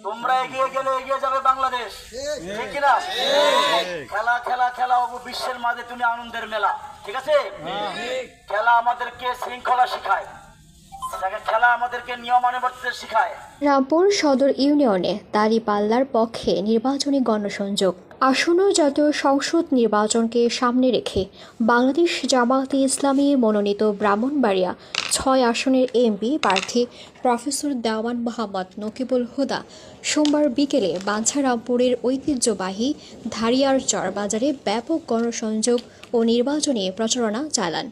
তোমরা এগিয়ে গেলে এগিয়ে যাবে বাংলাদেশ, ঠিক কিনা? খেলা খেলা খেলা বিশ্বের মাঝে তুমি আনন্দের মেলা, ঠিক আছে? খেলা আমাদেরকে শৃঙ্খলা শিখায়, খেলা আমাদেরকে নিয়মানুবর্তিতা শিখায়। রামপুর সদর ইউনিয়নে দাঁড়িপাল্লার পক্ষে নির্বাচনী গণসংযোগ। আসন্ন জাতীয় সংসদ নির্বাচনকে সামনে রেখে বাংলাদেশ জামায়াতে ইসলামী মনোনীত ব্রাহ্মণবাড়িয়া ৬ আসনের এমপি প্রার্থী প্রফেসর দেওয়ান মোহাম্মদ নকিবুল হুদা সোমবার বিকেলে বাঞ্ছারামপুরের ঐতিহ্যবাহী ধারিয়ারচর বাজারে ব্যাপক গণসংযোগ ও নির্বাচনী প্রচারণা চালান।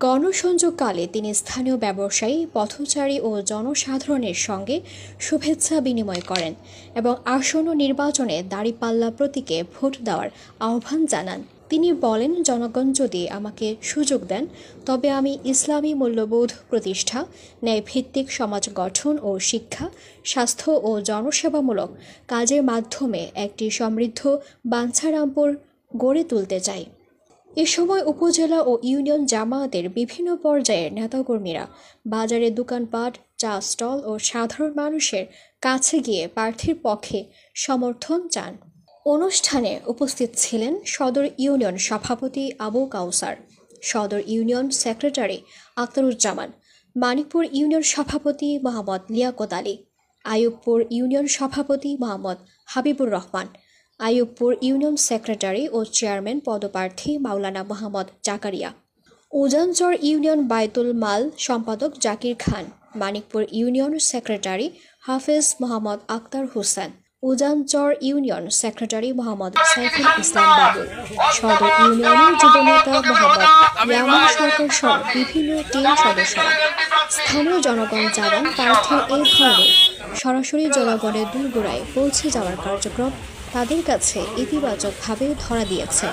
গণসংযোগকালে তিনি স্থানীয় ব্যবসায়ী, পথচারী ও জনসাধারণের সঙ্গে শুভেচ্ছা বিনিময় করেন এবং আসন্ন নির্বাচনে দাঁড়িপাল্লা প্রতীকে ভোট দেওয়ার আহ্বান জানান। তিনি বলেন, জনগণ যদি আমাকে সুযোগ দেন তবে আমি ইসলামী মূল্যবোধ প্রতিষ্ঠা, ন্যায়ভিত্তিক সমাজ গঠন ও শিক্ষা, স্বাস্থ্য ও জনসেবামূলক কাজের মাধ্যমে একটি সমৃদ্ধ বাঞ্ছারামপুর গড়ে তুলতে চাই। এ সময় উপজেলা ও ইউনিয়ন জামায়াতের বিভিন্ন পর্যায়ের নেতাকর্মীরা বাজারে দোকানপাট, চা স্টল ও সাধারণ মানুষের কাছে গিয়ে প্রার্থীর পক্ষে সমর্থন চান। অনুষ্ঠানে উপস্থিত ছিলেন সদর ইউনিয়ন সভাপতি আবু কাউসার, সদর union secretary Akhtaruzzaman, Manikpur union সভাপতি মোহাম্মদ লিয়াকত আলী, আইয়ুবপুর ইউনিয়ন সভাপতি মোহাম্মদ হাবিবুর রহমান, আইয়ুবপুর ইউনিয়ন সেক্রেটারি ও চেয়ারম্যান পদপ্রার্থী মাওলানা মোহাম্মদ জাকারিয়া, উজানচর ইউনিয়ন বায়তুল মাল সম্পাদক জাকির খান, মানিকপুর ইউনিয়ন সেক্রেটারি হাফেজ মোহাম্মদ আক্তার হোসেন, উজানচর ইউনিয়ন সেক্রেটারি মোহাম্মদ সাইফুল ইসলাম বাবুল, সদর ইউনিয়নের যুবনেতা মোহাম্মদ ইয়ামান সরকার সহ বিভিন্ন টিম সদস্যরা। স্থানীয় জনগণ জানান, প্রার্থীর এই ধরনের সরাসরি জনগণের দূরগোড়ায় পৌঁছে যাওয়ার কার্যক্রম তাদের কাছে ইতিবাচকভাবে ধরা দিয়েছে।